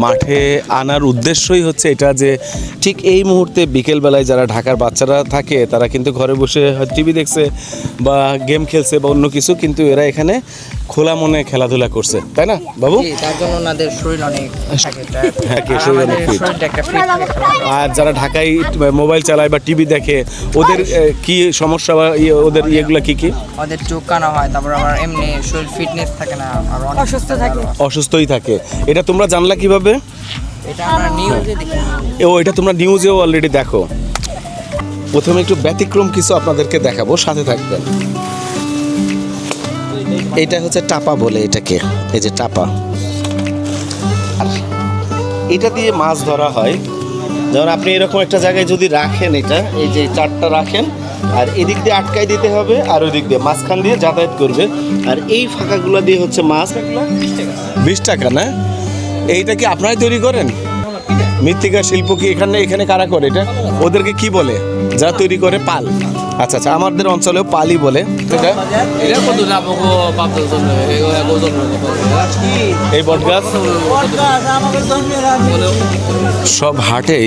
মাঠে আনার উদ্দেশ্যই হচ্ছে এটা যে ঠিক এই মুহূর্তে বিকেলবেলায় যারা ঢাকার বাচ্চারা থাকে তারা কিন্তু ঘরে বসে টিভি দেখছে বা গেম খেলছে বা অন্য কিছু, কিন্তু এরা এখানে খোলা মনে খেলাধুলা করছে, তাই না বাবু? তার জন্য ওনাদের শরীর অনেক হ্যাঁ, শরীর অনেক fit। আর যারা ঢাকায় মোবাইল চালায় বা টিভি দেখে ওদের কি সমস্যা বা ওদের ইয়েগুলো কি কি? ওদের চোখ কানা হয়, তারপর আবার এমনি শরীর ফিটনেস থাকে না, আর অনেক অসুস্থ থাকে। অসুস্থই থাকে। এটা তোমরা জানলা কিভাবে? এটা আমরা নিউজে দেখি। এটা তোমরা নিউজেও অলরেডি দেখো। প্রথমে একটু ব্যতিক্রম কিছু আপনাদেরকে দেখাবো, সাথে থাকবেন। এটা হচ্ছে টাপা বলে এটাকে, এই যে টাপা। আর এটা দিয়ে মাছ ধরা হয়। যেমন আপনি এরকম একটা জায়গায় যদি রাখেন, এটা এই যে চারটা রাখেন, আর এদিক দিয়ে আটকাই দিতে হবে, আর ওই দিক দিয়ে মাঝখান দিয়ে যাতায়াত করবে। আর এই ফাঁকাগুলো দিয়ে হচ্ছে মাছ। 20 টাকা না? এইটা কি আপনারাই তৈরি করেন? মৃত্তিকা শিল্প কি এখানে কারা করে এটা? ওদেরকে কি বলে যারা তৈরি করে? পাল। আচ্ছা আচ্ছা, আমাদের অঞ্চলেও পালই বলে এটা। এই বটগাছ সব হাটেই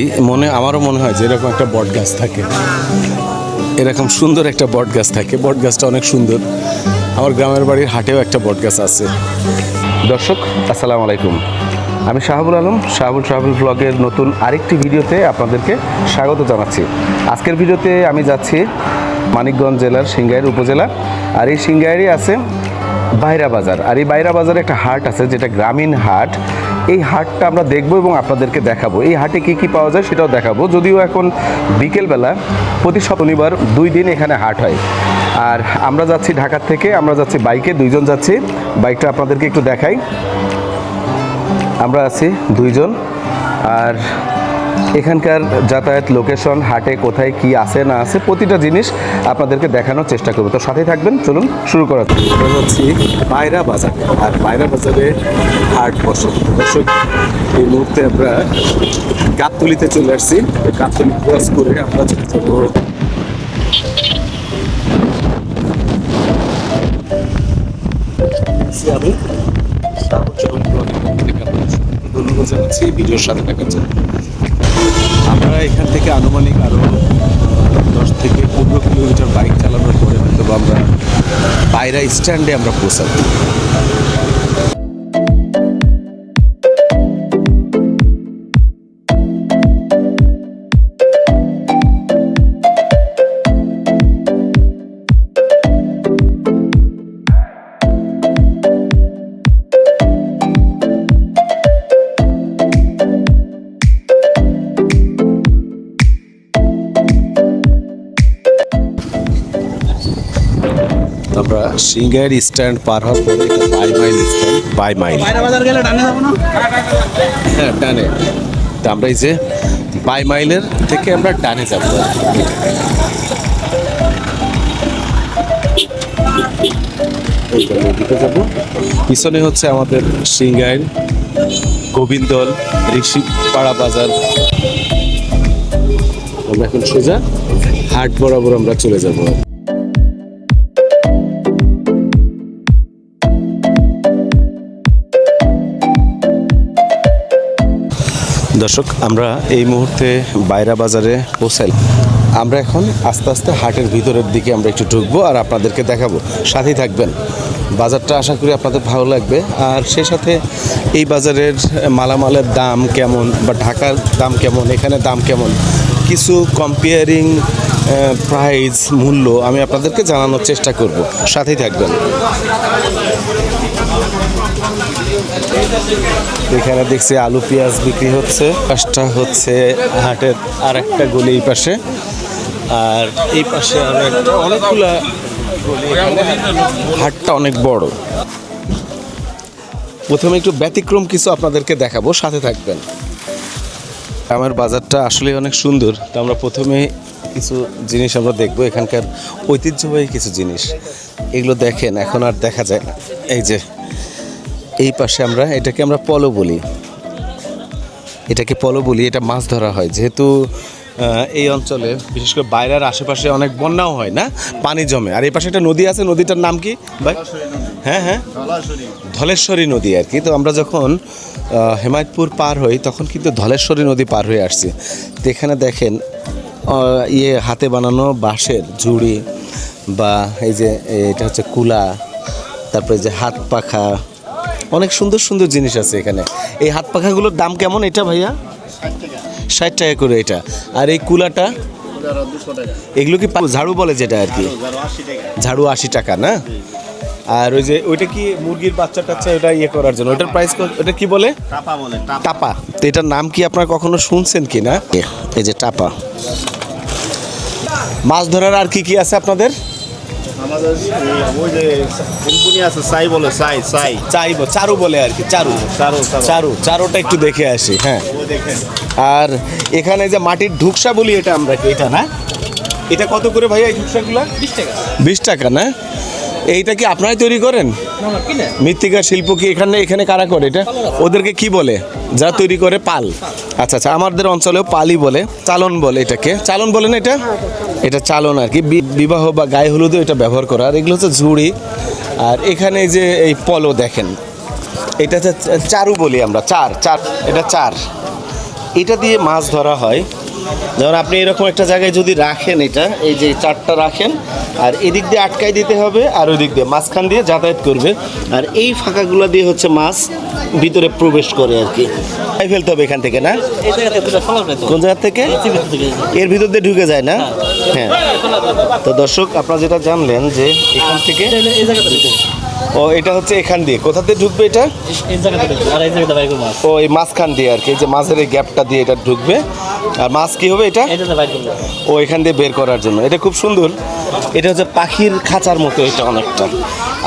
আমারও মনে হয় যে এরকম একটা বটগাছ থাকে, এরকম সুন্দর একটা বটগাছ থাকে। বটগাছটা অনেক সুন্দর। আমার গ্রামের বাড়ির হাটেও একটা বটগাছ আছে। দর্শক আসসালামু আলাইকুম, আমি শাহাবুল আলম, শাহাবুল ব্লগের নতুন আরেকটি ভিডিওতে আপনাদেরকে স্বাগত জানাচ্ছি। আজকের ভিডিওতে আমি যাচ্ছি মানিকগঞ্জ জেলার সিংগাইর উপজেলা। আর এই সিংগাইরে আছে বাইরা বাজার। আর এই বাইরা বাজারে একটা হাট আছে যেটা গ্রামীণ হাট। এই হাটটা আমরা দেখব এবং আপনাদেরকে দেখাবো এই হাটে কি কি পাওয়া যায় সেটাও দেখাবো। যদিও এখন বিকেলবেলা, প্রতি শনিবার 2 দিন এখানে হাট হয়। আর আমরা যাচ্ছি ঢাকার থেকে, আমরা যাচ্ছি বাইকে, 2 জন যাচ্ছি। বাইকটা আপনাদেরকে একটু দেখাই। আমরা আছি 2 জন। আর এখানকার যাতায়াত লোকেশন, হাটে কোথায় কি আছে না আছে প্রতিটা জিনিস আপনাদেরকে দেখানোর চেষ্টা করবো। তো সাথেই থাকবেন, চলুন শুরু করা যাক। আমরা যাচ্ছি বাইরা বাজার, আর বাইরা বাজারে হাট বসে। দর্শক এই মুহূর্তে আমরা গাবতলীতে চলে আসছি। গাবতলী ক্রস করে আমরা চলে যাবো ধন্যবাদ জানাচ্ছি ভিডিওর সাথে থাকার জন্য। আমরা এখান থেকে আনুমানিক আরও 10 থেকে 15 কিলোমিটার বাইক চালানোর পরে হয়তো আমরা বাইরা স্ট্যান্ডে আমরা পৌঁছাবো। আমরা সিংগাইর স্ট্যান্ড পার হওয়ার পরে এটা by mile stand, by mile. হ্যাঁ, ডানে। তো আমরা এই যে বাই মাইলের থেকে আমরা ডানে যাব। পিছনে হচ্ছে আমাদের সিংগাইর, গোবিন্দল, ঋষিপাড়া বাজার। আমরা এখন সোজা হাট বরাবর আমরা চলে যাব। দর্শক আমরা এই মুহূর্তে বাইরা বাজারে পৌঁছাই। আমরা এখন আস্তে আস্তে হাটের ভিতরের দিকে আমরা একটু ঢুকবো আর আপনাদেরকে দেখাবো, সাথেই থাকবেন। বাজারটা আশা করি আপনাদের ভালো লাগবে। আর সেই সাথে এই বাজারের মালামালের দাম কেমন বা ঢাকার দাম কেমন, এখানে দাম কেমন, কিছু কম্পেয়ারিং প্রাইস, মূল্য আমি আপনাদেরকে জানানোর চেষ্টা করব, সাথেই থাকবেন। এখানে দেখছি আলু পেঁয়াজ বিক্রি হচ্ছে। পাশটা হচ্ছে হাটের আর একটা গলি এই পাশে, আর এই পাশে অনেকগুলা গলি। হাটটা অনেক বড়। প্রথমে একটু ব্যতিক্রম কিছু আপনাদেরকে দেখাবো, সাথে থাকবেন। আমার বাজারটা আসলে অনেক সুন্দর। তো আমরা প্রথমে কিছু জিনিস আমরা দেখবো, এখানকার ঐতিহ্যবাহী কিছু জিনিস। এগুলো দেখেন এখন আর দেখা যায় না। এই যে এই পাশে এটাকে আমরা পলো বলি, এটা মাছ ধরা হয়। যেহেতু এই অঞ্চলে বিশেষ করে বাইরের আশেপাশে অনেক বন্যাও হয় না, পানি জমে। আর এই পাশে একটা নদী আছে, নদীটার নাম কি ভাই? হ্যাঁ হ্যাঁ, ধলেশ্বরী নদী আর কি। তো আমরা যখন হেমায়তপুর পার হই তখন কিন্তু ধলেশ্বরী নদী পার হয়ে আসছি। তো এখানে দেখেন হাতে বানানো বাঁশের ঝুড়ি বা এই যে এটা হচ্ছে কুলা, তারপরে যে হাত পাখা, অনেক সুন্দর সুন্দর জিনিস আছে এখানে। এই হাত পাখাগুলোর দাম কেমন এটা ভাইয়া? 60 টাকা করে এটা। আর এই কুলাটা? এগুলো কি ঝাড়ু বলে যেটা আর কি? ঝাড়ু 80 টাকা না? আর ওই যে ওইটা কি মুরগির বাচ্চা টাচ্চা ওটা ইয়ে করার জন্য, ওটার প্রাইস ওটা কি বলে? টাপা বলে। টাপা। তো এটার নাম কি আপনারা কখনো শুনছেন কি না? এই যে টাপা। মাছ ধরার আর কি কি আছে আপনাদের? আমাদের ওই যে কোম্পানি আছে সাই বলে, সাই চারু বলে আর কি, চারুটা একটু দেখে আসি। হ্যাঁ, আর এখানে যে মাটির ঢুকসা বলি এটা আমরা, এটা না? এটা কত করে ভাইয়া এই ঢুকসাগুলা? 20 টাকা না? এইটা কি আপনারাই তৈরি করেন? মৃত্তিকার শিল্প কি এখানে কারা করে এটা? ওদেরকে কি বলে যারা তৈরি করে? পাল। আচ্ছা আচ্ছা, আমাদের অঞ্চলেও পালই বলে, চালন বলে এটাকে। চালন বলে না এটা? এটা চালন আর কি, বিবাহ বা গায়ে হলুদে এটা ব্যবহার করা। আর এগুলো হচ্ছে ঝুড়ি। আর এখানে যে এই পলো দেখেন, এটা হচ্ছে চারু বলি আমরা, চার এটা চার। এটা দিয়ে মাছ ধরা হয়। যেমন আপনি এরকম একটা জায়গায় যদি রাখেন, এটা এই যে চারটা রাখেন, আর এদিক দিয়ে আটকাই দিতে হবে, আর ওই দিক দিয়ে মাঝখান দিয়ে যাতায়াত করবে। আর এই ফাঁকাগুলো দিয়ে হচ্ছে মাছ ভিতরে প্রবেশ করে আর কি। ফেলতে হবে এখান থেকে না? কোন জায়গা থেকে? এর ভিতর দিয়ে ঢুকে যায় না? হ্যাঁ। তো দর্শক, আপনারা যেটা জানলেন যে এখান থেকে, ও এটা হচ্ছে এখান দিয়ে কোথা দিয়ে ঢুকবে এটা? ও এই মাঝখান দিয়ে আর কি, এই যে মাঝের এই গ্যাপটা দিয়ে এটা ঢুকবে। আর মাছ কি হবে এটা? ও এখান দিয়ে বের করার জন্য। এটা খুব সুন্দর। এটা হচ্ছে পাখির খাঁচার মতো এটা অনেকটা।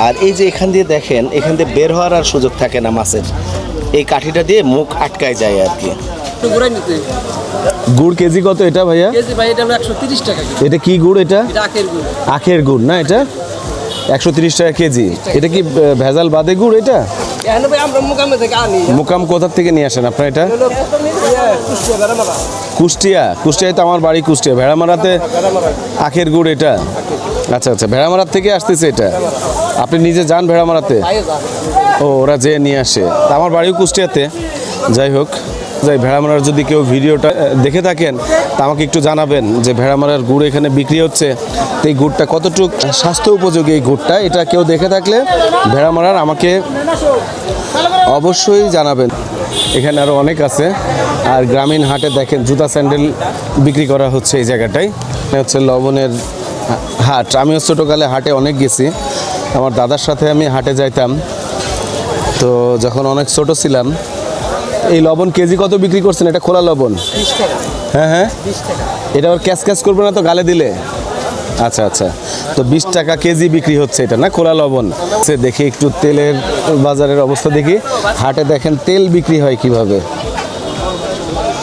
আর এই যে এখান দিয়ে দেখেন, এখান দিয়ে বের হওয়ার আর সুযোগ থাকে না মাছের। এই কাঠিটা দিয়ে মুখ আটকায় যায় আর কি। গুড় কেজি কত এটা ভাইয়া? এটা 130 টাকা। এটা কি গুড় এটা? আখের গুড়। আখের গুড় না এটা? 130 টাকা কেজি। এটা কি ভেজাল বাদে গুড় এটা? আমরা মুকামে থেকে আনি। মুকাম কোথা থেকে নিয়ে আসেন আপনার এটা? কুষ্টিয়ায় তো আমার বাড়ি কুষ্টিয়া। ভেড়ামারাতে আখের গুড় এটা? আচ্ছা আচ্ছা, ভেড়ামারার থেকে আসতেছে এটা। আপনি নিজে যান ভেড়ামারাতে? ও, ওরা যেয়ে নিয়ে আসে। তা আমার বাড়িও কুষ্টিয়াতে। যাই হোক, ভেড়ামারার যদি কেউ ভিডিওটা দেখে থাকেন তা আমাকে একটু জানাবেন যে ভেড়ামারার গুড় এখানে বিক্রি হচ্ছে। তো এই গুড়টা কতটুকু স্বাস্থ্য উপযোগী এই গুড়টা, এটা কেউ দেখে থাকলে ভেড়ামারার আমাকে অবশ্যই জানাবেন। এখানে আরও অনেক আছে। আর গ্রামীণ হাটে দেখেন জুতা স্যান্ডেল বিক্রি করা হচ্ছে এই জায়গাটায়। হচ্ছে লবণের হাট। আমিও ছোটোকালে হাটে অনেক গেছি। আমার দাদার সাথে আমি হাটে যাইতাম। তো যখন অনেক ছোট ছিলাম, এই লবণ কেজি কত বিক্রি করছেন? এটা খোলা লবণ? 20 টাকা। হ্যাঁ হ্যাঁ, 20 টাকা। এটা আবার ক্যাশ করবে না তো গালে দিলে? আচ্ছা আচ্ছা, তো 20 টাকা কেজি বিক্রি হচ্ছে এটা না, খোলা লবণ। দেখি একটু তেলের বাজারের অবস্থা দেখি। হাটে দেখেন তেল বিক্রি হয় কিভাবে।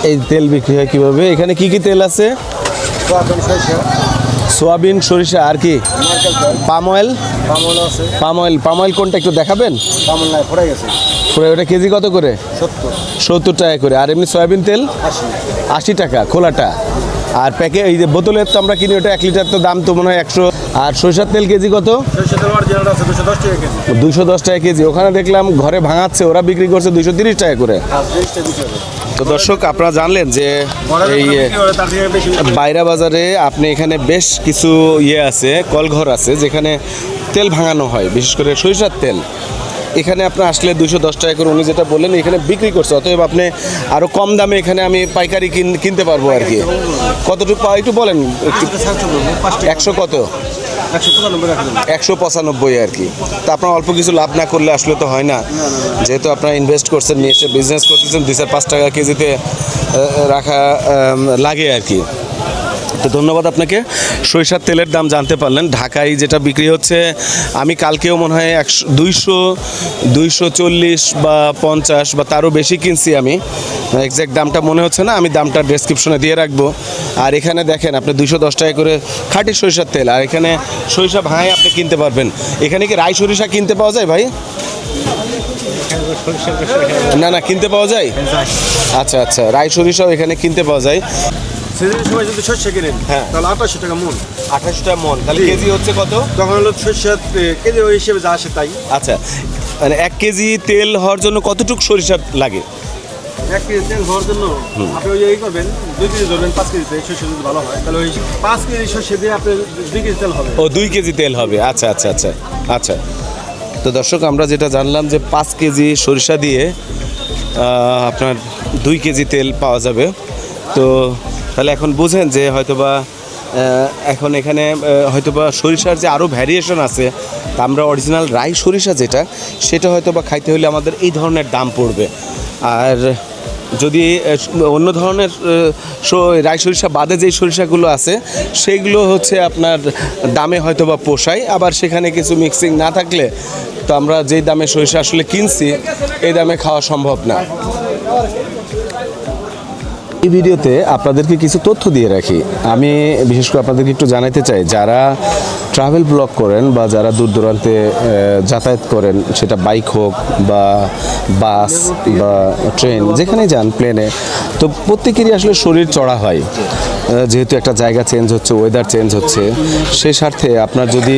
এই তেল বিক্রি হয় কিভাবে। এখানে কি কি তেল আছে? সোয়াবিন, সরিষা, আর কি? Palm oil. পাম অয়েল কোনটা একটু দেখাবেন? ওটা কেজি কত করে? 70 টাকা করে। আর এমনি সয়াবিন তেল 80 টাকা খোলাটা। আর প্যাকেট এই যে বোতলের তো আমরা কিনি, ওটা 1 লিটার তো দাম তো মনে হয় 100। আর সরিষার তেল কেজি কত? 210 টাকা কেজি। ওখানে দেখলাম ঘরে ভাঙাচ্ছে, ওরা বিক্রি করছে 230 টাকা করে। তো দর্শক, আপনারা জানলেন যে এই বাইরা বাজারে আপনি এখানে বেশ কিছু আছে, কলঘর আছে যেখানে তেল ভাঙানো হয়, বিশেষ করে সরিষার তেল। এখানে আপনি আসলে 210 টাকা করে উনি যেটা বললেন এখানে বিক্রি করছে। অতএব আপনি আরও কম দামে এখানে আমি পাইকারি কিনতে পারবো আর কি। কতটুকু পাওয়া একটু বলেন। 100 কত? 195 আর কি। তা আপনার অল্প কিছু লাভ না করলে আসলে তো হয় না। যেহেতু আপনারা ইনভেস্ট করছেন, নিয়ে এসে বিজনেস করতেছেন, 2-5 টাকা কেজিতে রাখা লাগে আর কি। তো ধন্যবাদ আপনাকে। সরিষার তেলের দাম জানতে পারলেন। ঢাকায় যেটা বিক্রি হচ্ছে, আমি কালকেও মনে হয় 240 বা 50 বা তারও বেশি কিনছি আমি। এক্স্যাক্ট দামটা মনে হচ্ছে না, আমি দামটা ডেসক্রিপশনে দিয়ে রাখবো। আর এখানে দেখেন আপনি 210 টাকা করে খাঁটি সরিষার তেল। আর এখানে সরিষা ভাঙাই আপনি কিনতে পারবেন। এখানে কি রাই সরিষা কিনতে পাওয়া যায় ভাই? না কিনতে পাওয়া যায়? আচ্ছা আচ্ছা, রাই সরিষাও এখানে কিনতে পাওয়া যায়। সিজনের সময় যদি শস্য কিনেন হ্যাঁ। তাহলে 2800 টাকা মন। 28 টাকা মন, তাহলে জি। কেজি হচ্ছে কত? তখন হলো শস্য কেজি ওই হিসেবে যা আসে তাই। আচ্ছা, মানে 1 কেজি তেল হওয়ার জন্য কতটুকু সরিষা লাগে? 1 কেজি তেল হওয়ার জন্য আপনি ওই এই করবেন 2 কেজি ধরবেন 5 কেজি তেল শস্য যদি ভালো হয় তাহলে ওই 5 কেজি শস্য দিয়ে আপনার 2 কেজি তেল হবে। ও 2 কেজি তেল হবে। আচ্ছা আচ্ছা আচ্ছা আচ্ছা। তো দর্শক, আমরা যেটা জানলাম যে 5 কেজি সরিষা দিয়ে আপনার 2 কেজি তেল পাওয়া যাবে। তো তাহলে এখন বুঝেন যে হয়তোবা এখন এখানে হয়তোবা সরিষার যে আরও ভ্যারিয়েশন আছে, তা আমরা অরিজিনাল রাই সরিষা যেটা, সেটা হয়তোবা খাইতে হলে আমাদের এই ধরনের দাম পড়বে। আর যদি অন্য ধরনের রাই সরিষা বাদে যেই সরিষাগুলো আছে সেইগুলো হচ্ছে আপনার দামে হয়তোবা পোষায়, আবার সেখানে কিছু মিক্সিং না থাকলে তো আমরা যেই দামে সরিষা আসলে কিনছি এই দামে খাওয়া সম্ভব না। এই ভিডিওতে আপনাদেরকে কিছু তথ্য দিয়ে রাখি। আমি বিশেষ করে আপনাদেরকে একটু জানাতে চাই, যারা ট্রাভেল ব্লগ করেন বা যারা দূর দূরান্তে যাতায়াত করেন, সেটা বাইক হোক বা বাস বা ট্রেন, যেখানেই যান, প্লেনে, তো প্রত্যেকেরই আসলে শরীর চড়া হয়। যেহেতু একটা জায়গা চেঞ্জ হচ্ছে, ওয়েদার চেঞ্জ হচ্ছে, সেই স্বার্থে আপনার যদি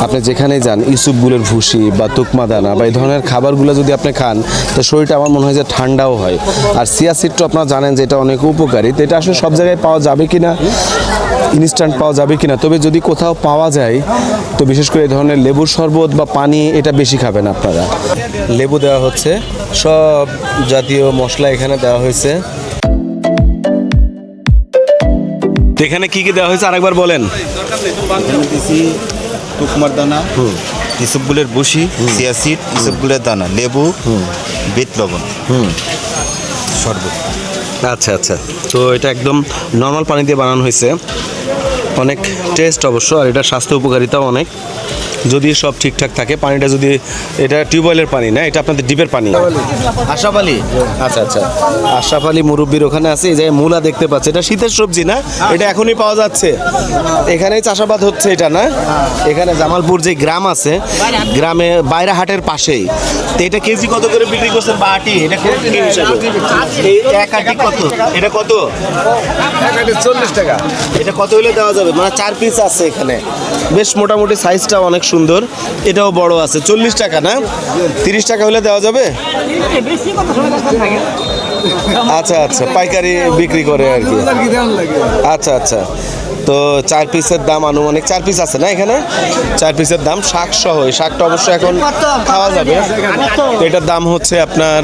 আপনি যেখানেই যান ইসুপগুলোর ভুসি বা তুকমা দানা বা এই ধরনের খাবারগুলো যদি আপনি খান, তো শরীরটা আমার মনে হয় যে ঠান্ডাও হয়। আর চিয়া সিড তো আপনারা জানেন যে এটা অনেক উপকারী। তো এটা আসলে সব জায়গায় পাওয়া যাবে কিনা, ইনস্ট্যান্ট পাওয়া যাবে কিনা, তবে যদি কোথাও পাওয়া যায় তো বিশেষ করে এই ধরনের লেবুর শরবত বা পানি এটা বেশি খাবেন আপনারা। লেবু দেওয়া হচ্ছে, সব জাতীয় মশলা এখানে দেওয়া হয়েছে। এখানে কি কি দেওয়া হয়েছে আরেকবার বলেন। দিছি তুকমার দানা, ইসবগুলের বসি, চিয়া সিড, ইসবগুলের দানা, লেবু, বিট লবণ, শরবত। আচ্ছা আচ্ছা, তো এটা একদম নর্মাল পানি দিয়ে বানানো হয়েছে। অনেক টেস্ট অবশ্য, আর এটা স্বাস্থ্য উপকারিতাও অনেক, যদি সব ঠিকঠাক থাকে। পানিটা যদি, এটা টিউবওয়েলের পানি না, এটা আপনাদের ডিপের পানি। আশরাফ আলী, আচ্ছা আচ্ছা, আশরাফ আলী মুরব্বির ওখানে আছে। এই যে মূলা দেখতে পাচ্ছে, এটা শীতের সবজি না, এটা এখনই পাওয়া যাচ্ছে। এখানেই চাষাবাদ হচ্ছে এটা না? এখানে জামালপুর যে গ্রাম আছে, গ্রামে বাইরা হাটের পাশেই। তো এটা কেজি কত করে বিক্রি করছেন বা আটি? এটা কি হিসাবে? এই এক আটি কত? এটা কত? 40 টাকা। এটা কত হলে দেওয়া যাবে? মানে 4 পিস আছে এখানে, বেশ মোটামুটি সাইজটা অনেক সুন্দর। এটাও বড় আছে। 40 টাকা না? 30 টাকা হলে দেওয়া যাবে? আচ্ছা আচ্ছা, পাইকারি বিক্রি করে আর কি। আচ্ছা আচ্ছা, তো 4 পিসের দাম আনুমানিক 4 পিস আছে না এখানে? 4 পিসের দাম শাক সহ। এই শাকটা অবশ্য এখন খাওয়া যাবে। তো এটার দাম হচ্ছে আপনার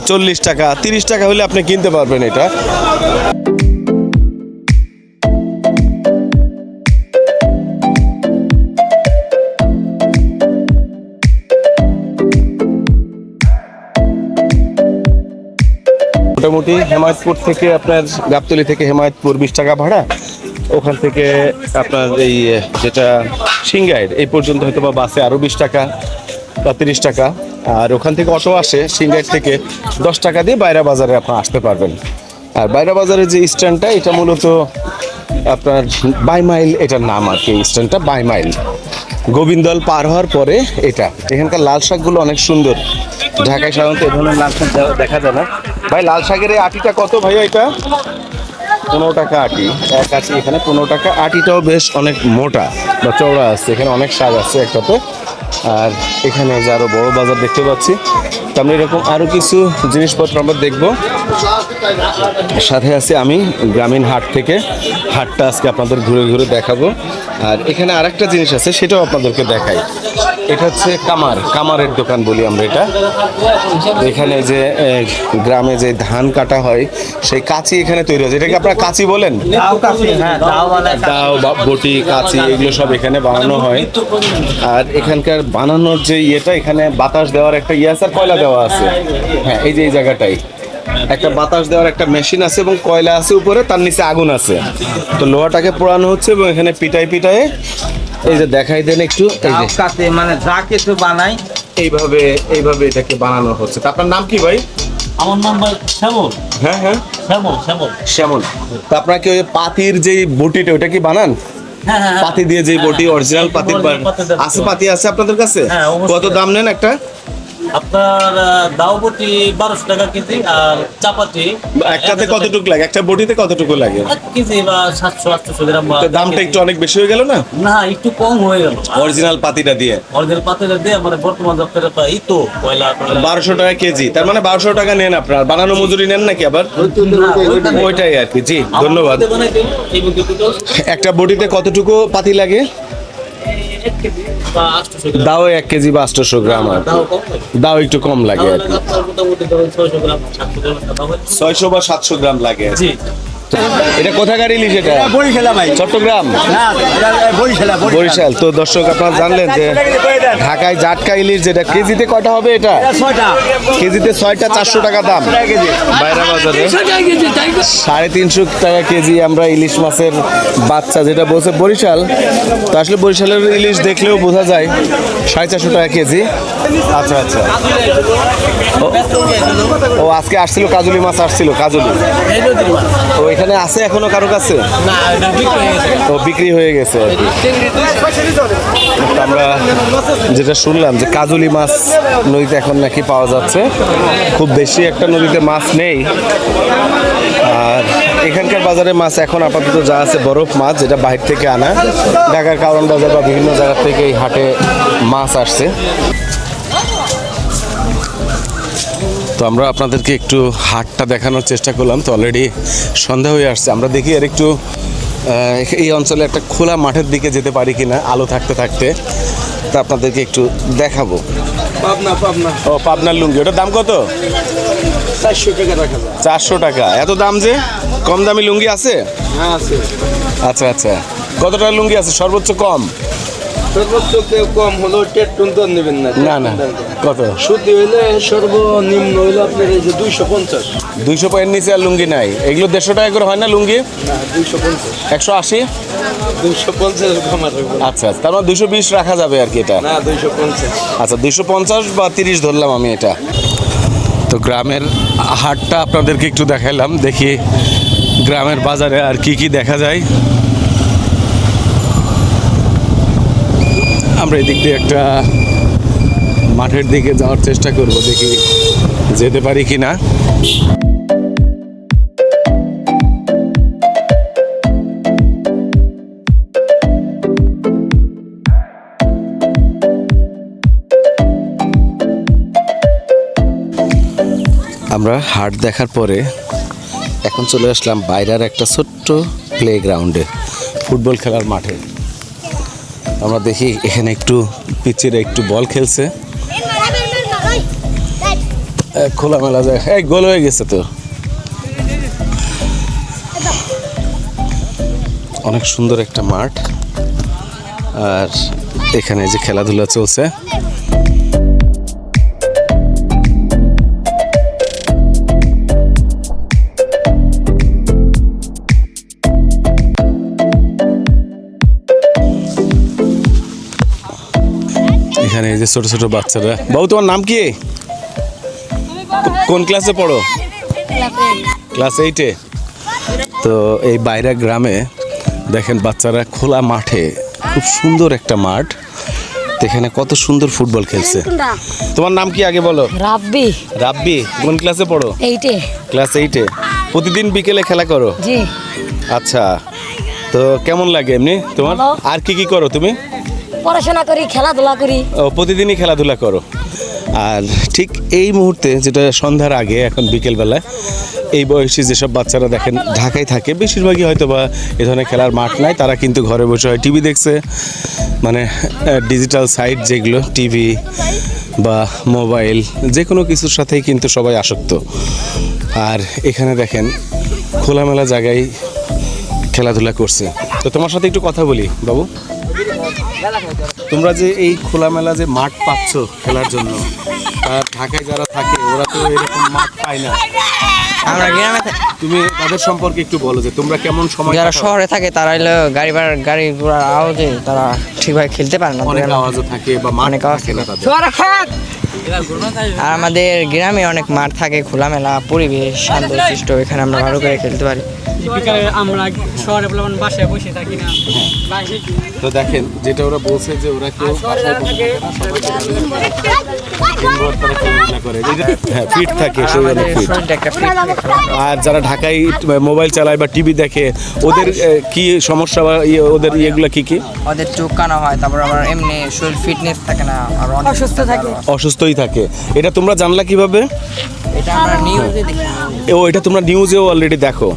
40 টাকা। 30 টাকা হলে আপনি কিনতে পারবেন এটা। মোটামুটি হেমায়তপুর থেকে আপনার গাবতলী থেকে হেমায়তপুর 20 টাকা ভাড়া, ওখান থেকে আপনার এই যেটা সিংগাইর এই পর্যন্ত হয়তো বা বাসে আরও 20 টাকা বা 30 টাকা, আর ওখান থেকে অটো আসে সিংগাইর থেকে 10 টাকা দিয়ে বাইরা বাজারে আপনার আসতে পারবেন। আর বাইরা বাজারের যে স্ট্যান্ডটা, এটা মূলত আপনার বাই মাইল, এটার নাম আর কি, স্ট্যান্ডটা বাই মাইল। গোবিন্দল পার হওয়ার পরে এটা। এখানকার লাল শাকগুলো অনেক সুন্দর। ঢাকায় সাধারণত এই ধরনের লাল শাক দেখা যায় না। ভাই, লাল শাকের এই আটিটা কত ভাইয়া? এটা 15 টাকা আটি, এক আটি এখানে 15 টাকা। আটিটাও বেশ অনেক মোটা বা চওড়া আছে, এখানে অনেক শাক আছে একটাতে। আর এখানে যে আরো বড় বাজার দেখতে পাচ্ছি। তো আমরা এরকম আরো কিছু জিনিসপত্র আমরা দেখবো। সাথে আছে আমি গ্রামীণ হাট থেকে। হাটটা আজকে আপনাদের ঘুরে ঘুরে দেখাবো। আর এখানে আরেকটা জিনিস আছে, সেটাও আপনাদেরকে দেখাই। এটা হচ্ছে কামারের দোকান বলি আমরা এটা। এখানে যে গ্রামে যে ধান কাটা হয়, সেই কাঁচি এখানে তৈরি হচ্ছে। এটাকে আপনারা কাঁচি বলেন? দাও বা বটি, কাঁচি, এগুলো সব এখানে বানানো হয়। আর এখানকার বানানোর যে ইয়েটা, এখানে বাতাস দেওয়ার একটা ইয়ে আছে আর কয়লা দেওয়া আছে। হ্যাঁ, এই যে এই জায়গাটাই একটা বাতাস দেওয়ার একটা মেশিন আছে এবং কয়লা আছে উপরে, তার নিচে আগুন আছে। তো লোহাটাকে পোড়ানো হচ্ছে এবং এখানে পিটায়ে এই যে দেখাই দেন একটু, এই যে কাছে মানে যা কিছু বানাই এইভাবে এটাকে বানানো হচ্ছে। তা আপনার নাম কি ভাই? আমার নাম ভাই শ্যামল। হ্যাঁ হ্যাঁ, শ্যামল। তা আপনার কি ওই পাতির যে বটিটা, ওটা কি বানান? হ্যাঁ, পাতি দিয়ে যে বটি, অরিজিনাল পাতির আছে? পাতি আছে আপনাদের কাছে? হ্যাঁ, অবশ্যই। কত দাম নেন একটা? আপনার দাও বটি 1200 টাকা কেজি আর চাপাতি একটাতে কতটুকু লাগে, একটা বটিতে কতটুকু লাগে? 1 কেজি বা 700-800 গ্রাম বা তো দামটা একটু অনেক বেশি হয়ে গেল না না একটু কম হয়ে গেল অরিজিনাল পাতিটা দিয়ে? অরিজিনাল পাতিটা দিয়ে মানে বর্তমান দপ্তরে এই তো কয়লা 1200 টাকা কেজি, তার মানে 1200 টাকা নেন আপনার, বানানো মজুরি নেন নাকি আবার? ওইটাই আর কি। জি ধন্যবাদ। একটা বটিতে কতটুকু পাতি লাগে? 1 কেজি বা 800 গ্রাম দাও 1 কেজি বা 800 গ্রাম আর কি। দাও কম লাগে। দাও একটু কম লাগে আর কি। আপনার মোটামুটি ধরুন 600 গ্রাম 700 গ্রাম দাও হয়। 600 বা 700 গ্রাম লাগে। জি এটা কোথাকার ইলিশ? এটা বরিশালা ভাই, চট্টগ্রাম, না বরিশালা বরিশাল। তো দর্শক আপনারা জানলেন যে ঢাকায় জাটকা ইলিশ যেটা কেজিতে কয়টা হবে? এটা 6টা কেজিতে 6টা 400 টাকা দাম। বাইরা বাজারে 350 টাকা কেজি। আমরা ইলিশ মাছের বাচ্চা যেটা বলছে বরিশাল, তো আসলে বরিশালের ইলিশ দেখলেও বোঝা যায় 450 টাকা কেজি। আচ্ছা আচ্ছা। ও আজকে আসছিল কাজুলি মাছ, আসছিল কাজুলি। তো এখানে আছে এখনো কারো কাছে? ও বিক্রি হয়ে গেছে আর কি। তো আমরা যেটা শুনলাম যে কাজুলি মাছ নদীতে এখন নাকি পাওয়া যাচ্ছে, খুব বেশি একটা নদীতে মাছ নেই। আর এখানকার বাজারে মাছ এখন আপাতত যা আছে বরফ মাছ, যেটা বাইরে থেকে আনা, ঢাকার কারণ বাজার বা বিভিন্ন জায়গা থেকে এই হাটে মাছ আসছে। তো আমরা আপনাদেরকে একটু হাটটা দেখানোর চেষ্টা করলাম। তো অলরেডি সন্ধ্যা হয়ে আসছে, আমরা দেখি আর একটু এই অঞ্চলে একটা খোলা মাঠের দিকে যেতে পারি কিনা আলো থাকতে থাকতে। তা আপনাদেরকে একটু দেখাবো। ও পাবনার লুঙ্গি, ওটার দাম কত? 400 টাকা রাখা যায়। 400 টাকা? এত দাম যে? কম দামি লুঙ্গি আছে? হ্যাঁ আছে। আচ্ছা আচ্ছা। কত টাকা লুঙ্গি আছে সর্বোচ্চ কম? সর্বোচ্চ কম হলো টেটুন তো নেবেন না। না না, কত? সুতি হইলে সর্বনিম্ন হইলো আপনার এই যে 250। 200 এর নিচে আর লুঙ্গি নাই? এগুলো 150 টাকা করে হয় না লুঙ্গি? না 250। 180? 250 কমার হবে। আচ্ছা, তার মানে 220 রাখা যাবে আর কি এটা? না 250। আচ্ছা 250 বা 30 ধরলাম আমি এটা। তো গ্রামের হাটটা আপনাদেরকে একটু দেখাইলাম, দেখি গ্রামের বাজারে আর কি কি দেখা যায়। আমরা এদিক দিয়ে একটা মাঠের দিকে যাওয়ার চেষ্টা করব, দেখি যেতে পারি কি না। আমরা হাট দেখার পরে এখন চলে আসলাম বাইরের একটা ছোট্ট প্লেগ্রাউন্ডে, ফুটবল খেলার মাঠে। আমরা দেখি এখানে একটু পিচিরে একটু বল খেলছে, খোলামেলা যায়। এই গোল হয়ে গেছে তো। অনেক সুন্দর একটা মাঠ, আর এখানে যে খেলাধুলা চলছে। এখানে এই যে ছোট ছোট বাচ্চারা। বাবু তোমার নাম কি? কোন ক্লাসে পড়ো? ক্লাস 8-এ। তো এই বাইরা গ্রামে দেখেন বাচ্চারা খোলা মাঠে, খুব সুন্দর একটা মাঠ, এখানে কত সুন্দর ফুটবল খেলছে। তোমার নাম কি আগে বলো? রাব্বি। রাব্বি, কোন ক্লাসে পড়ো? 8-এ। ক্লাস 8-এ। প্রতিদিন বিকেলে খেলা করো? জি। আচ্ছা, তো কেমন লাগে এমনি তোমার? ভালো। আর কি কি করো তুমি? পড়াশোনা করি, খেলাধুলা করি। ও, প্রতিদিনই খেলাধুলা করো। আর ঠিক এই মুহূর্তে, যেটা সন্ধ্যার আগে, এখন বিকেলবেলায় এই বয়সী যেসব বাচ্চারা দেখেন ঢাকায় থাকে, বেশিরভাগই হয়তো বা এ ধরনের খেলার মাঠ নাই, তারা কিন্তু ঘরে বসে হয় টিভি দেখছে, মানে ডিজিটাল সাইট যেগুলো, টিভি বা মোবাইল, যে কোনো কিছুর সাথেই কিন্তু সবাই আসক্ত। আর এখানে দেখেন খোলামেলা জায়গায় খেলাধুলা করছে। তো তোমার সাথে একটু কথা বলি বাবু। তোমরা যে এই খোলামেলা যে মাঠ পাচ্ছ খেলার জন্য, আর ঢাকায় যারা থাকে ওরা তো এরকম মাঠ পায় না। আমরা গ্রামে তুমি তাদের সম্পর্কে একটু বলো যে তোমরা কেমন সময় যারা কাটাও? শহরে থাকে তারা হলো গাড়ি ঘোড়ার আওয়াজে তারা ঠিকভাবে খেলতে পারে না। অনেক আওয়াজও থাকে বা মাঠ অনেক আওয়াজ থাকে না তাদের। আর আমাদের গ্রামে অনেক মাঠ থাকে, খোলামেলা পরিবেশ, শান্তশিষ্ট, এখানে আমরা ভালো করে খেলতে পারি। বিকালে আমরা শহরে বাসায় বসে থাকি না, তো দেখেন যেটা ওরা বলছে যে ওরা কেউ বাসায় বসে থাকে না, সবাই দিনভর তারা খেলাধুলা করে। হ্যাঁ, ফিট থাকে, শরীর অনেক ফিট। শরীরটা একটা ফিট থাকে। আর যারা ঢাকায় মোবাইল চালায় বা টিভি দেখে ওদের কি সমস্যা বা ওদের ইয়েগুলো কি কি? ওদের চোখ কানা হয়, তারপর আবার এমনি শরীর ফিটনেস থাকে না, আর অসুস্থ থাকে। অসুস্থই থাকে। এটা তোমরা জানলা কিভাবে? এটা আমরা নিউজে দেখি। এটা তোমরা নিউজেও অলরেডি দেখো।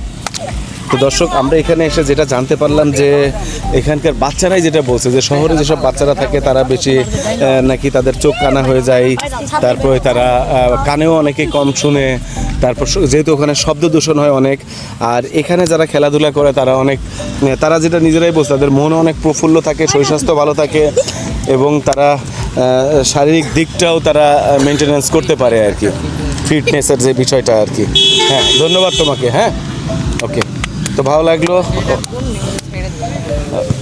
তো দর্শক, আমরা এখানে এসে যেটা জানতে পারলাম যে এখানকার বাচ্চারাই যেটা বলছে যে শহরে যেসব বাচ্চারা থাকে তারা বেশি নাকি তাদের চোখ কানা হয়ে যায়, তারপরে তারা কানেও অনেকে কম শুনে, তারপর যেহেতু ওখানে শব্দ দূষণ হয় অনেক, আর এখানে যারা খেলাধুলা করে তারা অনেক, তারা যেটা নিজেরাই বলছে তাদের মনও অনেক প্রফুল্ল থাকে, শরীর স্বাস্থ্য ভালো থাকে এবং তারা শারীরিক দিকটাও তারা মেনটেনেন্স করতে পারে আর কি, ফিটনেসের যে বিষয়টা আর কি। হ্যাঁ, ধন্যবাদ তোমাকে। হ্যাঁ, ওকে। তো ভালো লাগলো।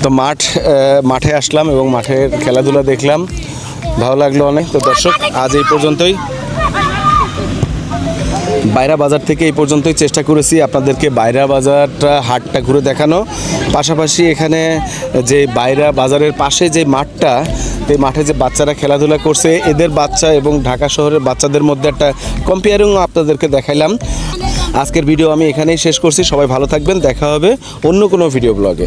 তো মাঠে আসলাম এবং মাঠের খেলাধুলা দেখলাম, ভালো লাগলো অনেক। তো দর্শক, আজ এই পর্যন্তই। বাইরা বাজার থেকে এই পর্যন্তই চেষ্টা করেছি আপনাদেরকে বাইরা বাজারটা, হাটটা ঘুরে দেখানো, পাশাপাশি এখানে যে বাইরা বাজারের পাশে যে মাঠটা, এই মাঠে যে বাচ্চারা খেলাধুলা করছে এদের বাচ্চা এবং ঢাকা শহরের বাচ্চাদের মধ্যে একটা কম্পেয়ারিং আপনাদেরকে দেখাইলাম। আজকের ভিডিও আমি এখানেই শেষ করছি। সবাই ভালো থাকবেন, দেখা হবে অন্য কোনো ভিডিও ব্লগে।